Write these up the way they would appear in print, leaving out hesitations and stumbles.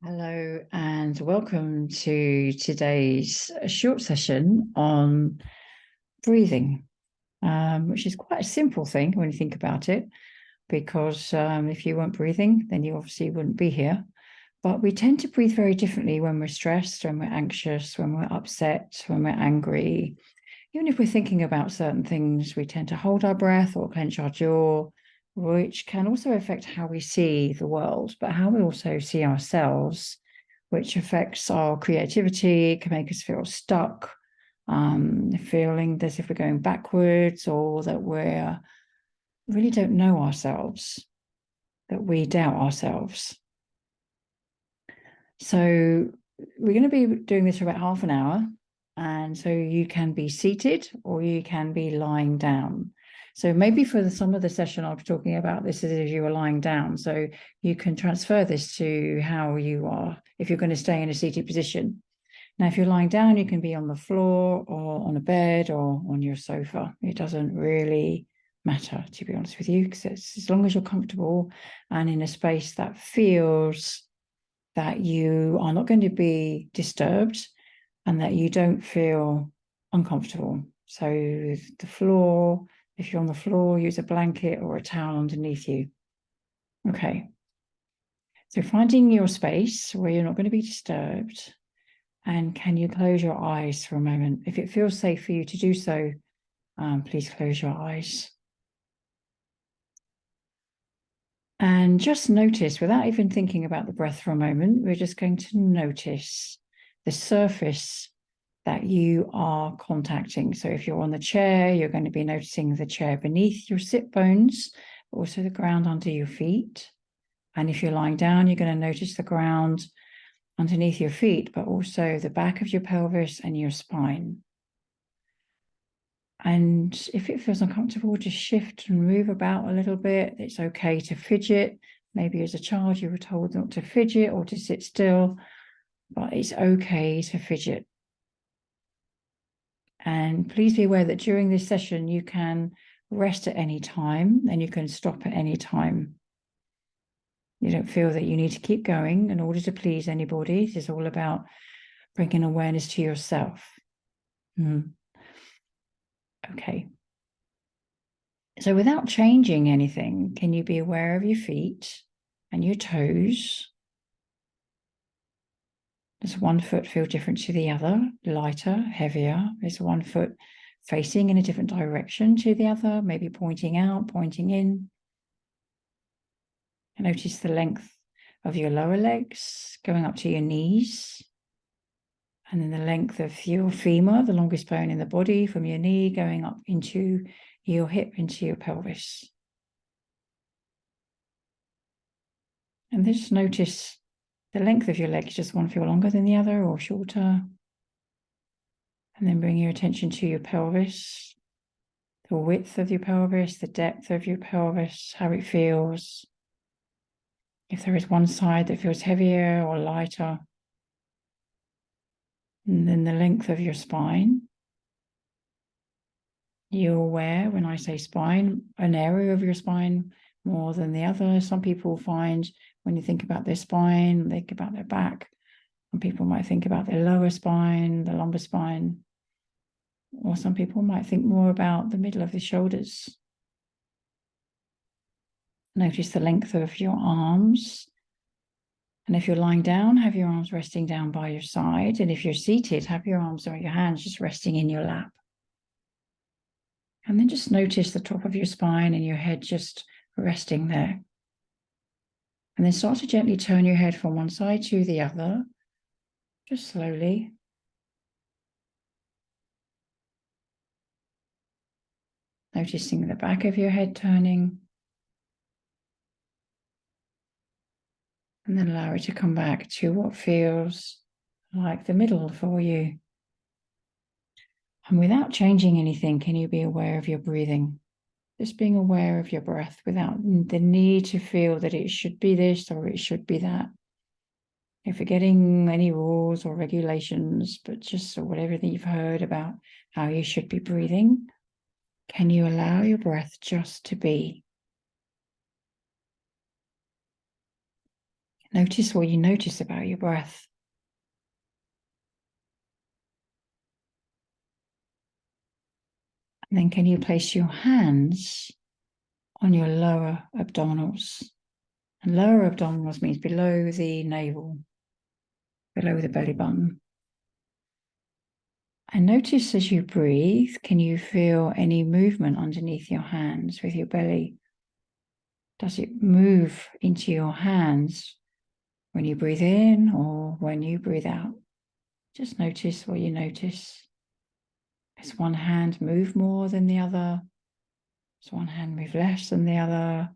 Hello and welcome to today's short session on breathing, which is quite a simple thing when you think about it, because if you weren't breathing, then you obviously wouldn't be here. But we tend to breathe very differently when we're stressed, when we're anxious, when we're upset, when we're angry. Even if we're thinking about certain things, we tend to hold our breath or clench our jaw, which can also affect how we see the world, but how we also see ourselves, which affects our creativity. It can make us feel stuck, feeling as if we're going backwards or that we really don't know ourselves, that we doubt ourselves. So we're going to be doing this for about half an hour. And so you can be seated or you can be lying down. So maybe for some of the session, I'll be talking about this as if you were lying down. So you can transfer this to how you are if you're going to stay in a seated position. Now, if you're lying down, you can be on the floor or on a bed or on your sofa. It doesn't really matter, to be honest with you, because as long as you're comfortable and in a space that feels that you are not going to be disturbed and that you don't feel uncomfortable. So the floor, if you're on the floor, use a blanket or a towel underneath you. Okay. So finding your space where you're not going to be disturbed. And can you close your eyes for a moment? If it feels safe for you to do so, please close your eyes. And just notice, without even thinking about the breath for a moment, we're just going to notice the surface that you are contacting. So if you're on the chair, you're going to be noticing the chair beneath your sit bones, but also the ground under your feet. And if you're lying down, you're going to notice the ground underneath your feet, but also the back of your pelvis and your spine. And if it feels uncomfortable, just shift and move about a little bit. It's okay to fidget. Maybe as a child, you were told not to fidget or to sit still, but it's okay to fidget. And please be aware that during this session, you can rest at any time and you can stop at any time. You don't feel that you need to keep going in order to please anybody. This is all about bringing awareness to yourself. Okay. So without changing anything, can you be aware of your feet and your toes? Does one foot feel different to the other, lighter, heavier? Is one foot facing in a different direction to the other, maybe pointing out, pointing in? And notice the length of your lower legs going up to your knees. And then the length of your femur, the longest bone in the body, from your knee going up into your hip, into your pelvis. And then just notice the length of your legs. Does one feel longer than the other or shorter? And then bring your attention to your pelvis, the width of your pelvis, the depth of your pelvis, how it feels. If there is one side that feels heavier or lighter. And then the length of your spine. You're aware when I say spine, an area of your spine more than the other. Some people find when you think about their spine, they think about their back. Some people might think about their lower spine, the lumbar spine. Or some people might think more about the middle of the shoulders. Notice the length of your arms. And if you're lying down, have your arms resting down by your side. And if you're seated, have your arms or your hands just resting in your lap. And then just notice the top of your spine and your head just resting there. And then start to gently turn your head from one side to the other, just slowly. Noticing the back of your head turning. And then allow it to come back to what feels like the middle for you. And without changing anything, can you be aware of your breathing? Just being aware of your breath without the need to feel that it should be this or it should be that. You're forgetting any rules or regulations, but just whatever that you've heard about how you should be breathing. Can you allow your breath just to be? Notice what you notice about your breath. And then can you place your hands on your lower abdominals? And lower abdominals means below the navel, below the belly button. And notice as you breathe, can you feel any movement underneath your hands with your belly? Does it move into your hands when you breathe in or when you breathe out? Just notice what you notice. Does one hand move more than the other? Does one hand move less than the other?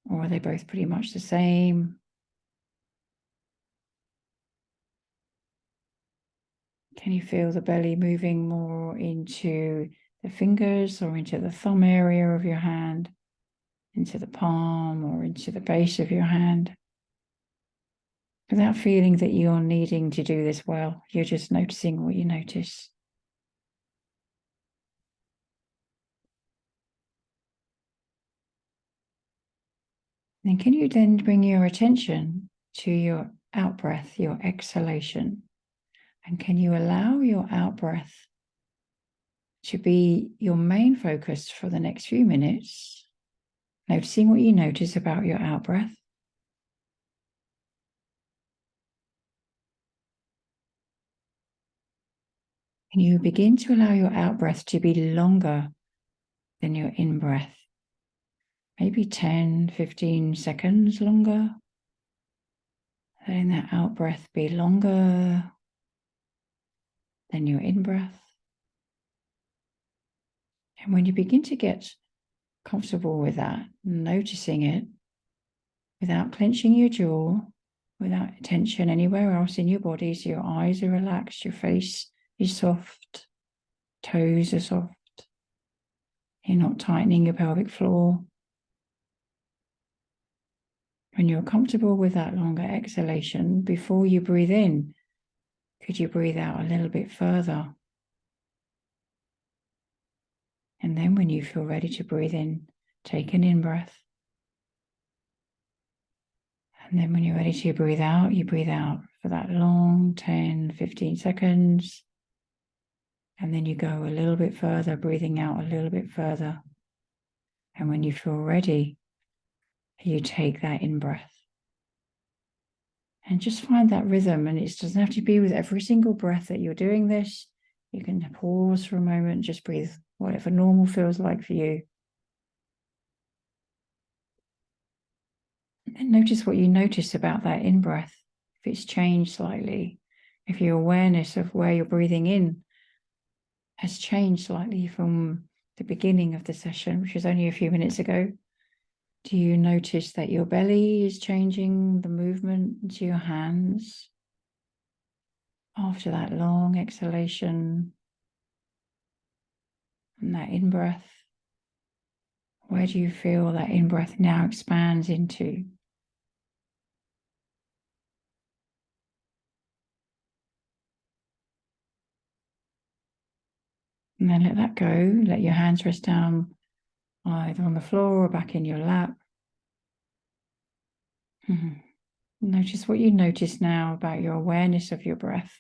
Or are they both pretty much the same? Can you feel the belly moving more into the fingers or into the thumb area of your hand, into the palm or into the base of your hand? Without feeling that you're needing to do this well, you're just noticing what you notice. Then can you then bring your attention to your out-breath, your exhalation? And can you allow your out-breath to be your main focus for the next few minutes, noticing what you notice about your out-breath? And you begin to allow your out-breath to be longer than your in-breath, maybe 10, 15 seconds longer. Letting that out-breath be longer than your in-breath. And when you begin to get comfortable with that, noticing it without clenching your jaw, without tension anywhere else in your body, so your eyes are relaxed, your face is soft, toes are soft, you're not tightening your pelvic floor. When you're comfortable with that longer exhalation, before you breathe in, could you breathe out a little bit further? And then when you feel ready to breathe in, take an in-breath. And then when you're ready to breathe out, you breathe out for that long 10, 15 seconds. And then you go a little bit further, breathing out a little bit further. And when you feel ready, you take that in-breath. And just find that rhythm. And it doesn't have to be with every single breath that you're doing this. You can pause for a moment, just breathe whatever normal feels like for you. And notice what you notice about that in-breath. If it's changed slightly, if your awareness of where you're breathing in has changed slightly from the beginning of the session, which was only a few minutes ago. Do you notice that your belly is changing, the movement to your hands after that long exhalation and that in-breath? Where do you feel that in-breath now expands into? And then let that go. Let your hands rest down either on the floor or back in your lap. Notice what you notice now about your awareness of your breath.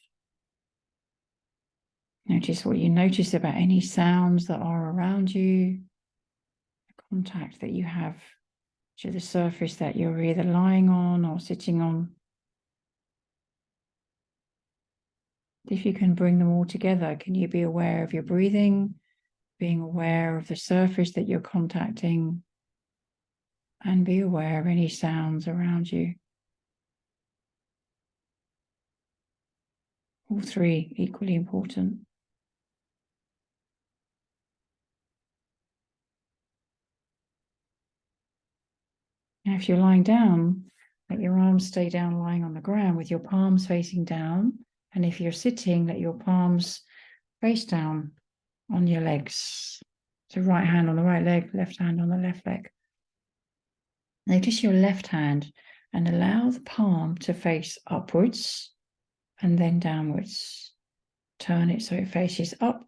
Notice what you notice about any sounds that are around you, the contact that you have to the surface that you're either lying on or sitting on. If you can bring them all together, can you be aware of your breathing, being aware of the surface that you're contacting, and be aware of any sounds around you? All three equally important. Now, if you're lying down, let your arms stay down lying on the ground with your palms facing down. And if you're sitting, let your palms face down on your legs. So right hand on the right leg, left hand on the left leg. Notice your left hand and allow the palm to face upwards and then downwards. Turn it so it faces up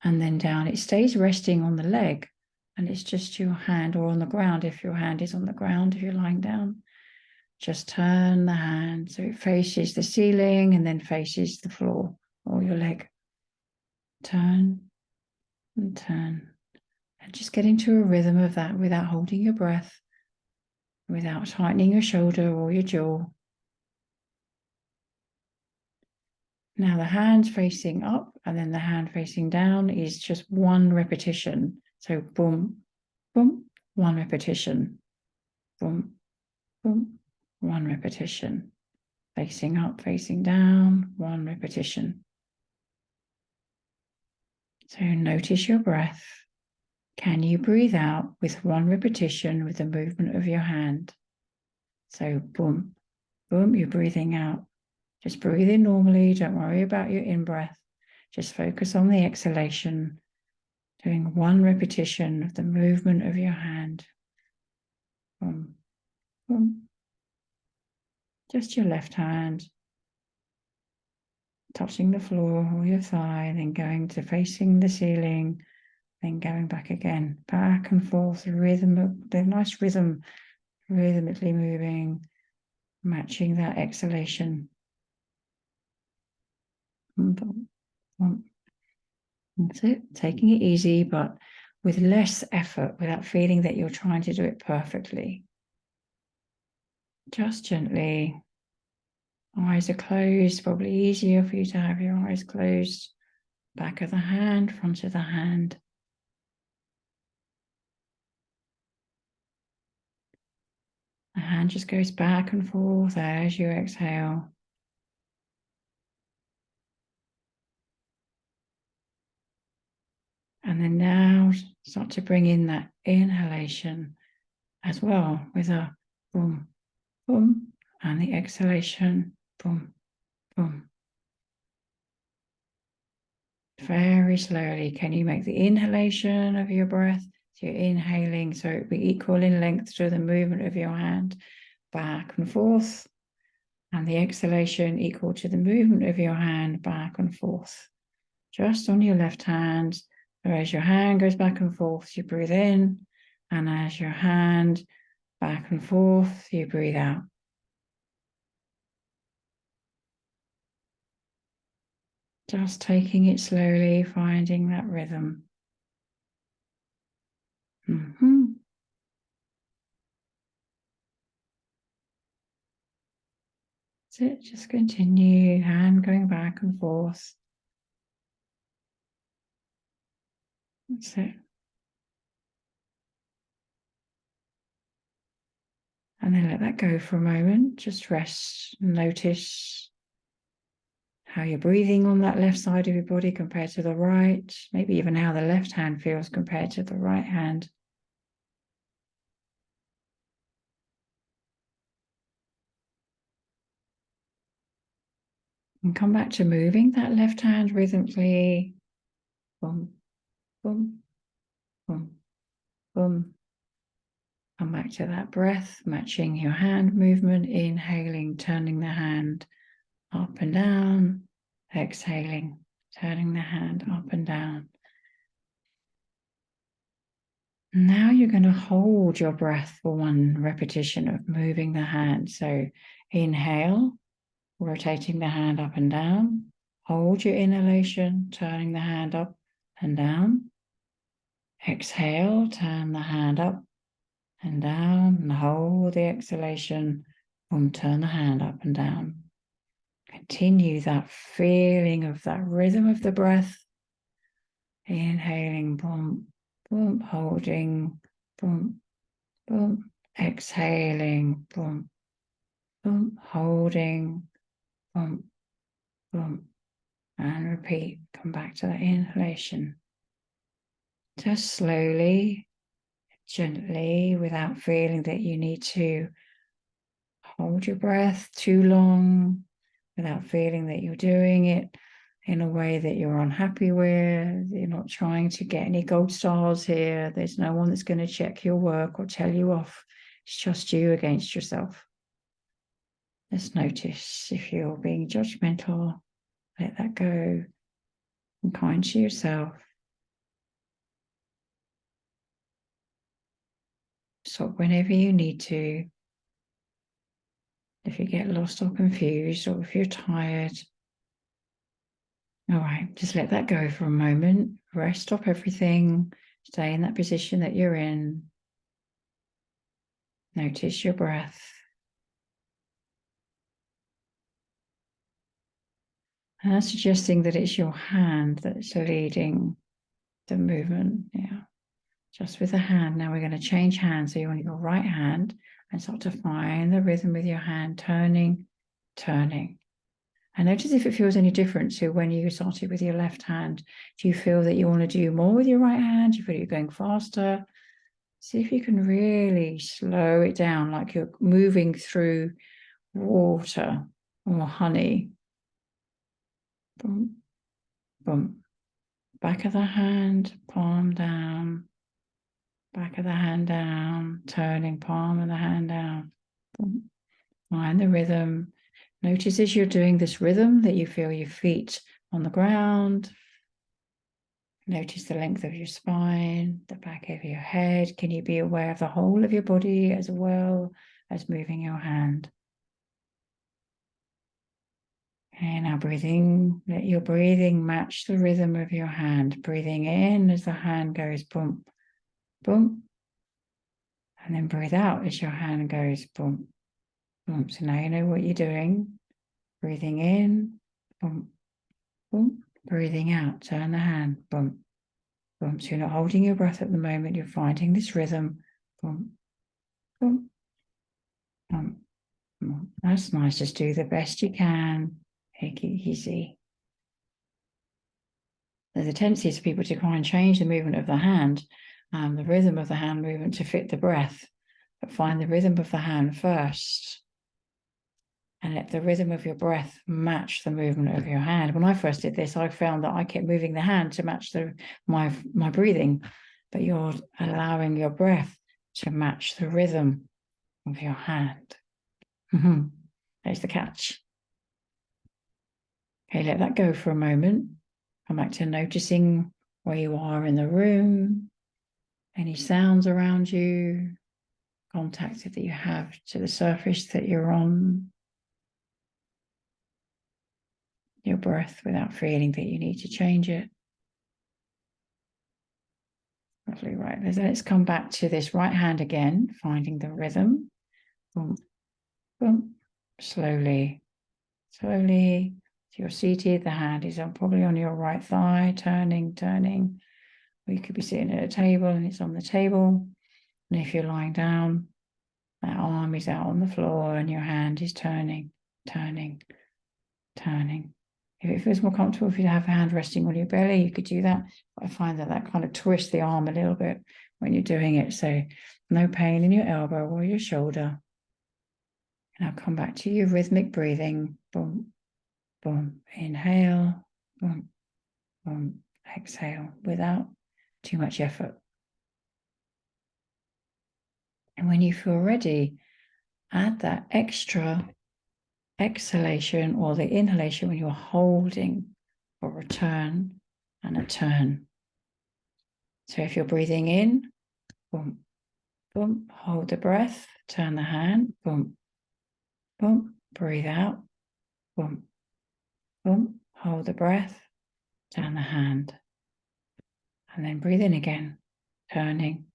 and then down. It stays resting on the leg and it's just your hand, or on the ground if your hand is on the ground, if you're lying down. Just turn the hand so it faces the ceiling and then faces the floor or your leg. Turn and turn. And just get into a rhythm of that without holding your breath, without tightening your shoulder or your jaw. Now the hand facing up and then the hand facing down is just one repetition. So boom, boom, one repetition. Boom, boom, one repetition. Facing up, facing down, one repetition. So notice your breath. Can you breathe out with one repetition with the movement of your hand? So boom, boom, you're breathing out. Just breathe in normally. Don't worry about your in-breath. Just focus on the exhalation, doing one repetition of the movement of your hand. Boom, boom. Just your left hand touching the floor or your thigh, then going to facing the ceiling, then going back again, back and forth, the nice rhythm, rhythmically moving, matching that exhalation. That's it, taking it easy, but with less effort, without feeling that you're trying to do it perfectly. Just gently. Eyes are closed, probably easier for you to have your eyes closed. Back of the hand, front of the hand. The hand just goes back and forth as you exhale. And then now start to bring in that inhalation as well with a boom, boom, and the exhalation, boom, boom. Very slowly, can you make the inhalation of your breath? So you're inhaling, so it be equal in length to the movement of your hand back and forth. And the exhalation equal to the movement of your hand back and forth. Just on your left hand. So as your hand goes back and forth, you breathe in. And as your hand back and forth, you breathe out. Just taking it slowly, finding that rhythm. That's it, just continue, hand going back and forth. That's it. And then let that go for a moment. Just rest, notice how you're breathing on that left side of your body compared to the right. Maybe even how the left hand feels compared to the right hand. And come back to moving that left hand rhythmically. Boom, boom, boom, boom. Come back to that breath, matching your hand movement, inhaling, turning the hand up and down, exhaling, turning the hand up and down. Now you're going to hold your breath for one repetition of moving the hand. So inhale, rotating the hand up and down. Hold your inhalation, turning the hand up and down. Exhale, turn the hand up and down, and hold the exhalation. Boom, turn the hand up and down. Continue that feeling of that rhythm of the breath. Inhaling, boom, boom, holding, boom, boom, exhaling, boom, boom, holding, boom, boom, and repeat. Come back to that inhalation. Just slowly, gently, without feeling that you need to hold your breath too long, without feeling that you're doing it in a way that you're unhappy with. You're not trying to get any gold stars here. There's no one that's going to check your work or tell you off. It's just you against yourself. Just notice if you're being judgmental, let that go. And kind to yourself. Stop whenever you need to. if you get lost or confused, or if you're tired. All right, just let that go for a moment. Rest, stop everything. Stay in that position that you're in. Notice your breath. And I'm suggesting that it's your hand that's leading the movement. Yeah, just with the hand. Now we're going to change hands. So you want your right hand and start to find the rhythm with your hand, turning, turning. And notice if it feels any different to when you started with your left hand. Do you feel that you want to do more with your right hand? Do you feel you're going faster? See if you can really slow it down, like you're moving through water or honey. Boom, boom. Back of the hand, palm down. Back of the hand down, turning palm of the hand down. Boom. Find the rhythm. Notice as you're doing this rhythm that you feel your feet on the ground. Notice the length of your spine, the back of your head. Can you be aware of the whole of your body as well as moving your hand? And now breathing, let your breathing match the rhythm of your hand. Breathing in as the hand goes boom, boom. And then breathe out as your hand goes boom, boom. So now you know what you're doing. Breathing in, boom, boom. Breathing out, turn the hand, boom, boom. So you're not holding your breath at the moment. You're finding this rhythm, boom, boom, boom, boom. That's nice. Just do the best you can. Take it easy. There's a tendency for people to try and change the movement of the hand, the rhythm of the hand movement to fit the breath, but find the rhythm of the hand first. And let the rhythm of your breath match the movement of your hand. When I first did this, I found that I kept moving the hand to match my breathing, but you're allowing your breath to match the rhythm of your hand. There's the catch. Okay, let that go for a moment. Come back to noticing where you are in the room, any sounds around you, contact that you have to the surface that you're on. Your breath without feeling that you need to change it. Lovely, right. Let's come back to this right hand again, finding the rhythm. Boom, boom. Slowly, slowly. So you're seated, the hand is probably on your right thigh, turning, turning. Or you could be sitting at a table and it's on the table. And if you're lying down, that arm is out on the floor and your hand is turning, turning, turning. If it feels more comfortable if you have a hand resting on your belly, you could do that. But I find that kind of twists the arm a little bit when you're doing it. So no pain in your elbow or your shoulder. And I'll come back to your rhythmic breathing. Boom, boom. Inhale, boom, boom. Exhale without too much effort. And when you feel ready, add that extra exhalation or the inhalation when you're holding for a turn and a turn. So if you're breathing in, boom, boom, hold the breath, turn the hand, boom, boom, breathe out, boom, boom, hold the breath, turn the hand, and then breathe in again, turning,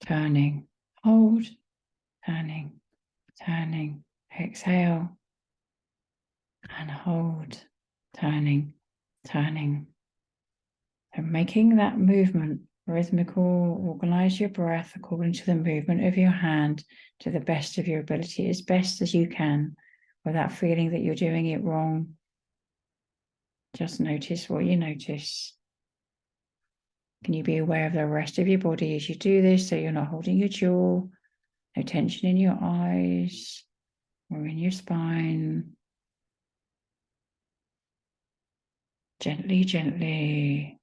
turning, hold, turning, turning, exhale, and hold, turning, turning. And making that movement rhythmical, organize your breath according to the movement of your hand to the best of your ability, as best as you can, without feeling that you're doing it wrong. Just notice what you notice. Can you be aware of the rest of your body as you do this, so you're not holding your jaw, no tension in your eyes or in your spine. Gently, gently.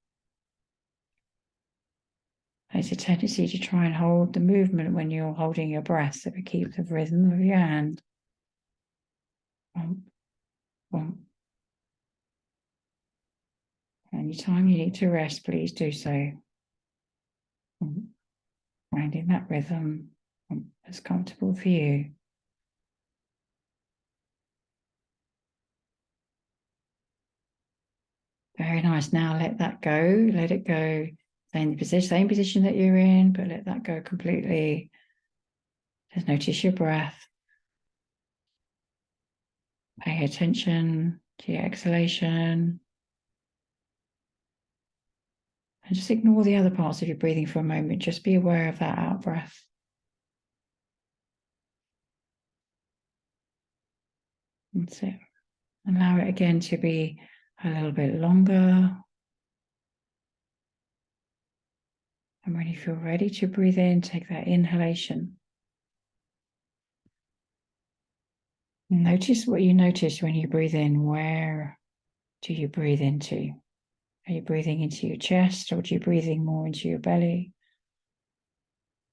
There's a tendency to try and hold the movement when you're holding your breath, so we keep the rhythm of your hand. Boom, boom. Anytime you need to rest, please do so. Finding that rhythm that's comfortable for you. Very nice. Now let that go. Let it go. Stay in the position, same position that you're in, but let that go completely. Just notice your breath. Pay attention to your exhalation. And just ignore the other parts of your breathing for a moment. Just be aware of that out breath. That's it. Allow it again to be a little bit longer. And when you feel ready to breathe in, take that inhalation. Notice what you notice when you breathe in. Where do you breathe into? Are you breathing into your chest, or do you breathing more into your belly?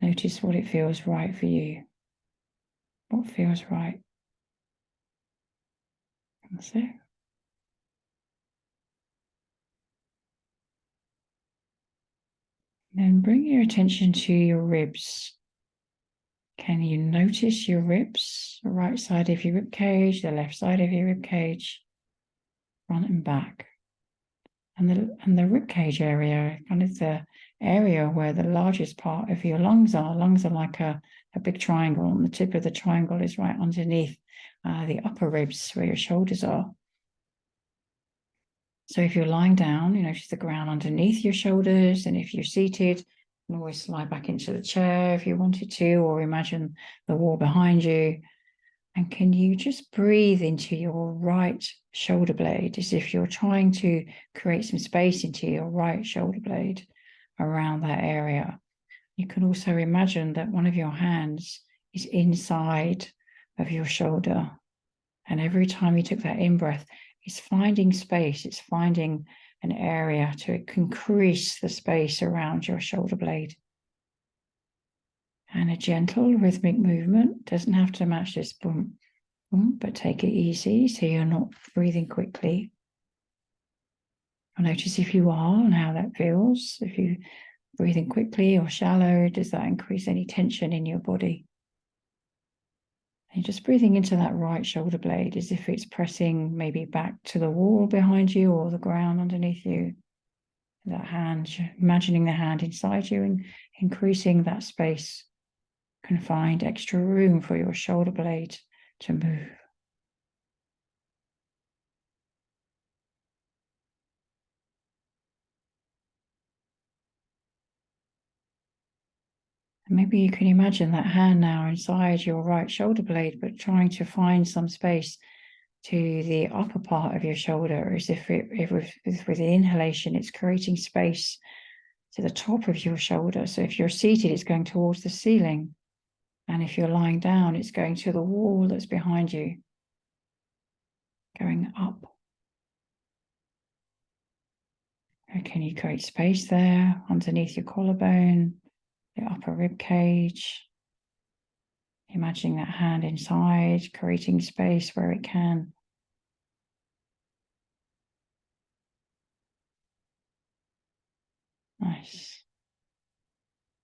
Notice what it feels right for you. What feels right? That's it. Then bring your attention to your ribs. Can you notice your ribs? The right side of your rib cage, the left side of your rib cage, front and back. And the rib cage area, kind of the area where the largest part of your lungs are. Lungs are like a big triangle, and the tip of the triangle is right underneath the upper ribs where your shoulders are. So if you're lying down, you notice the ground underneath your shoulders, and if you're seated, you can always slide back into the chair if you wanted to, or imagine the wall behind you. And can you just breathe into your right shoulder blade as if you're trying to create some space into your right shoulder blade around that area? You can also imagine that one of your hands is inside of your shoulder. And every time you took that in-breath, it's finding space, it's finding an area to increase the space around your shoulder blade. And a gentle rhythmic movement doesn't have to match this boom, boom, but take it easy so you're not breathing quickly. Notice if you are and how that feels. If you're breathing quickly or shallow, does that increase any tension in your body? And just breathing into that right shoulder blade as if it's pressing maybe back to the wall behind you or the ground underneath you. That hand, imagining the hand inside you and increasing that space can find extra room for your shoulder blade to move. And maybe you can imagine that hand now inside your right shoulder blade, but trying to find some space to the upper part of your shoulder, as if with the inhalation, it's creating space to the top of your shoulder. So if you're seated, it's going towards the ceiling. And if you're lying down, it's going to the wall that's behind you, going up. Or can you create space there underneath your collarbone, your upper rib cage? Imagining that hand inside, creating space where it can. Nice.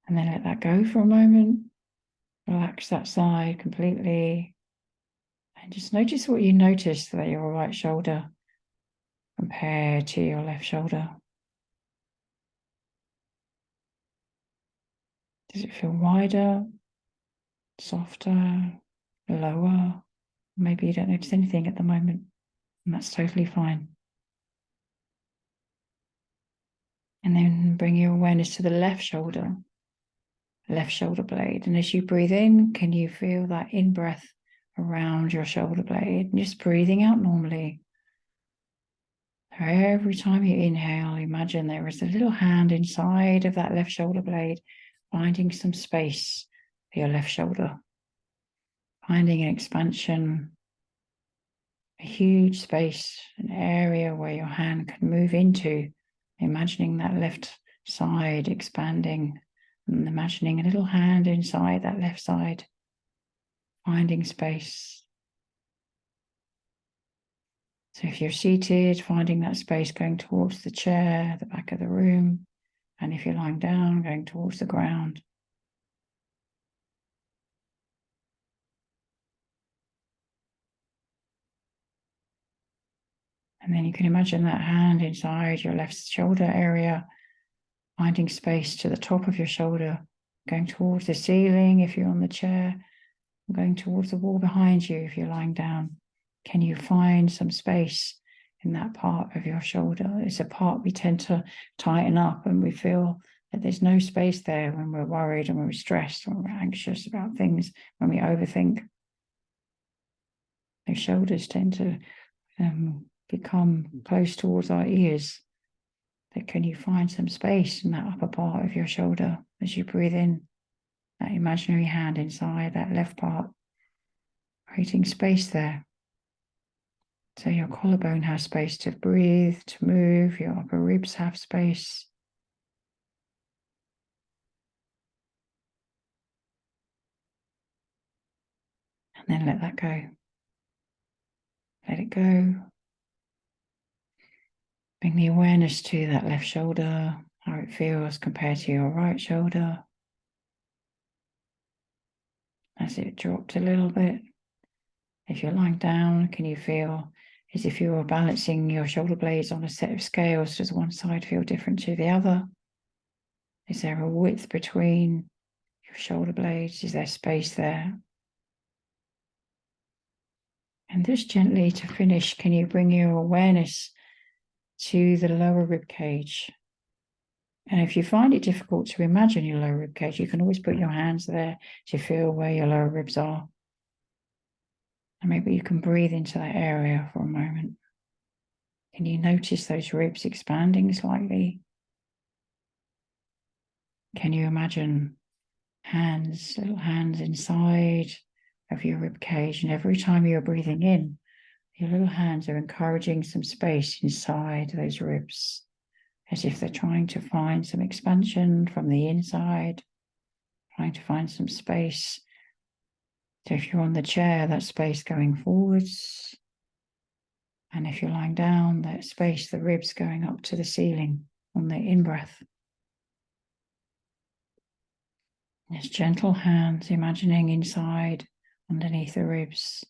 And then let that go for a moment. Relax that side completely. And just notice what you notice that your right shoulder compared to your left shoulder. Does it feel wider, softer, lower? Maybe you don't notice anything at the moment, and that's totally fine. And then bring your awareness to the left shoulder blade. And as you breathe in, can you feel that in-breath around your shoulder blade? And just breathing out normally. Every time you inhale, imagine there is a little hand inside of that left shoulder blade, finding some space for your left shoulder, finding an expansion, a huge space, an area where your hand can move into, imagining that left side expanding, and imagining a little hand inside that left side, finding space. So if you're seated, finding that space going towards the chair, the back of the room, and if you're lying down, going towards the ground. And then you can imagine that hand inside your left shoulder area, finding space to the top of your shoulder, going towards the ceiling if you're on the chair, going towards the wall behind you if you're lying down. Can you find some space in that part of your shoulder? It's a part we tend to tighten up, and we feel that there's no space there when we're worried and when we're stressed, when we're anxious about things, when we overthink. Those shoulders tend to become close towards our ears. But can you find some space in that upper part of your shoulder as you breathe in? That imaginary hand inside that left part, creating space there. So your collarbone has space to breathe, to move, your upper ribs have space. And then let that go. Let it go. Bring the awareness to that left shoulder, how it feels compared to your right shoulder. As it dropped a little bit. If you're lying down, can you feel as if you were balancing your shoulder blades on a set of scales? Does one side feel different to the other? Is there a width between your shoulder blades? Is there space there? And just gently to finish, can you bring your awareness to the lower rib cage? And if you find it difficult to imagine your lower rib cage, you can always put your hands there to feel where your lower ribs are. And maybe you can breathe into that area for a moment. Can you notice those ribs expanding slightly? Can you imagine hands, little hands inside of your rib cage? And every time you're breathing in, your little hands are encouraging some space inside those ribs, as if they're trying to find some expansion from the inside, trying to find some space. So if you're on the chair, that space going forwards. And if you're lying down, that space, the ribs going up to the ceiling on the in-breath. There's gentle hands, imagining inside, underneath the ribs,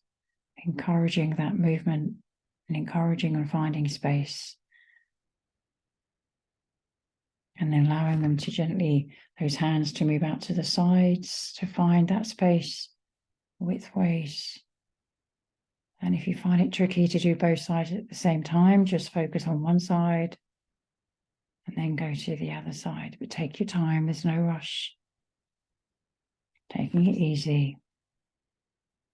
encouraging that movement and encouraging and finding space. And then allowing them to gently, those hands to move out to the sides to find that space widthways. And if you find it tricky to do both sides at the same time, just focus on one side and then go to the other side. But take your time, there's no rush. Taking it easy,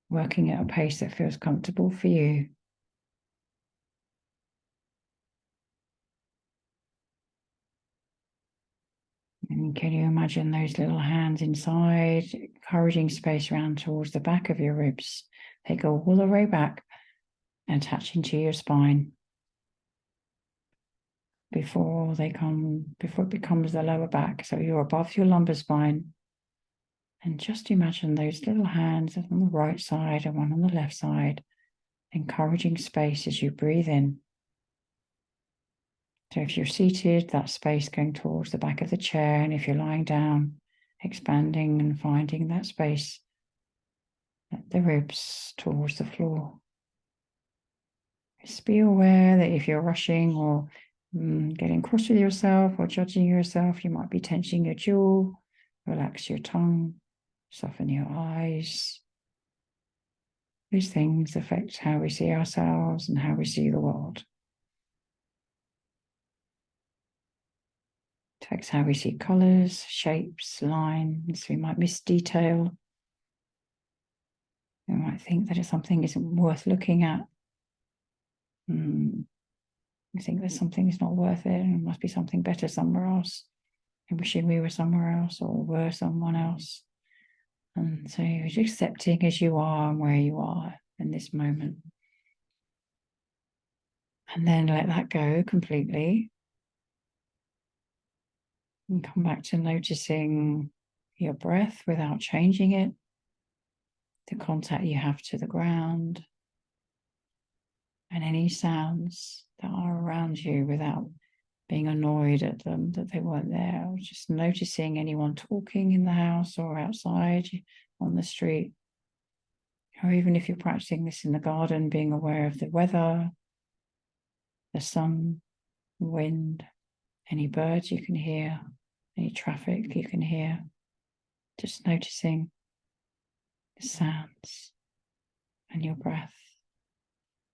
working at a pace that feels comfortable for you. And can you imagine those little hands inside, encouraging space around towards the back of your ribs? They go all the way back and attaching to your spine before it becomes the lower back. So you're above your lumbar spine. And just imagine those little hands on the right side and one on the left side, encouraging space as you breathe in. So if you're seated, that space going towards the back of the chair. And if you're lying down, expanding and finding that space at the ribs towards the floor. Just be aware that if you're rushing or getting cross with yourself or judging yourself, you might be tensing your jaw. Relax your tongue, soften your eyes. These things affect how we see ourselves and how we see the world. It affects how we see colours, shapes, lines. We might miss detail. We might think that if something isn't worth looking at, we think that something is not worth it and there must be something better somewhere else. And wishing we were somewhere else or were someone else. And so you're just accepting as you are and where you are in this moment. And then let that go completely. And come back to noticing your breath without changing it. The contact you have to the ground. And any sounds that are around you without being annoyed at them, that they weren't there. Or just noticing anyone talking in the house or outside on the street. Or even if you're practicing this in the garden, being aware of the weather. the sun, wind, any birds you can hear, any traffic you can hear. Just noticing the sounds and your breath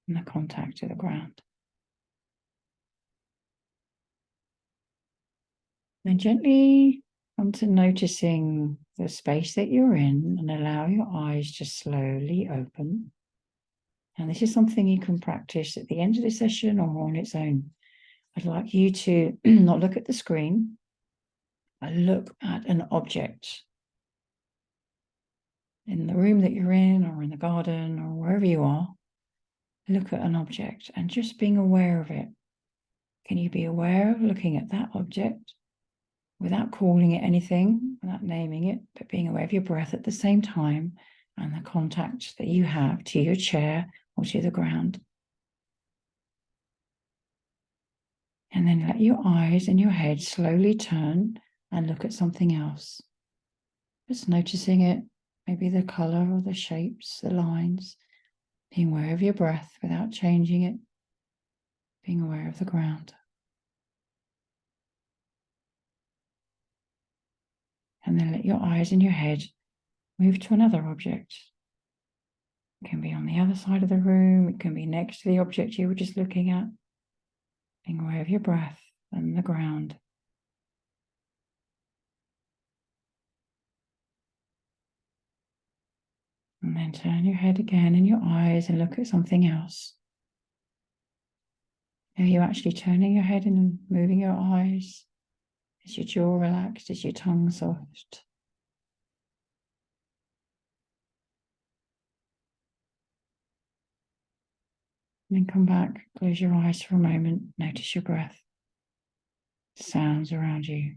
and the contact to the ground. Then gently come to noticing the space that you're in and allow your eyes to slowly open. And this is something you can practice at the end of the session or on its own. I'd like you to not look at the screen, but look at an object in the room that you're in or in the garden or wherever you are. Look at an object and just being aware of it. Can you be aware of looking at that object without calling it anything, without naming it, but being aware of your breath at the same time and the contact that you have to your chair or to the ground? And then let your eyes and your head slowly turn and look at something else. Just noticing it, maybe the color or the shapes, the lines, being aware of your breath without changing it, being aware of the ground. And then let your eyes and your head move to another object. It can be on the other side of the room, it can be next to the object you were just looking at, being aware of your breath and the ground. And then turn your head again and your eyes and look at something else. Are you actually turning your head and moving your eyes? Is your jaw relaxed? Is your tongue soft? And then come back, close your eyes for a moment, notice your breath, sounds around you.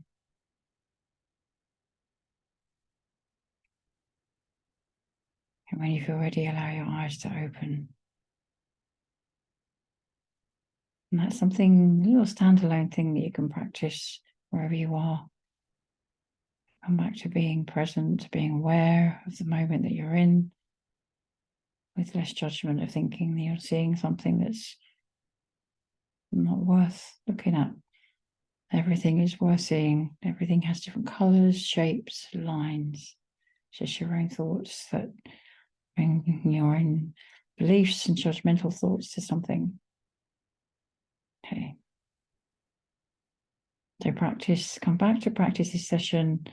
And when you feel ready, allow your eyes to open. And that's something, a little standalone thing that you can practice wherever you are. Come back to being present, being aware of the moment that you're in, with less judgment of thinking that you're seeing something that's not worth looking at. Everything is worth seeing. Everything has different colors, shapes, lines. It's just your own thoughts that bring your own beliefs and judgmental thoughts to something. Okay. So come back to practice this session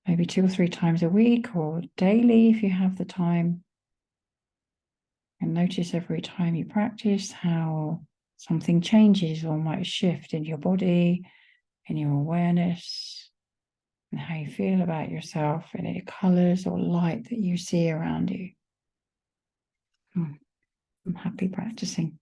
maybe 2 or 3 times a week or daily if you have the time. And notice every time you practice how something changes or might shift in your body, in your awareness, and how you feel about yourself and any colors or light that you see around you. I'm happy practicing.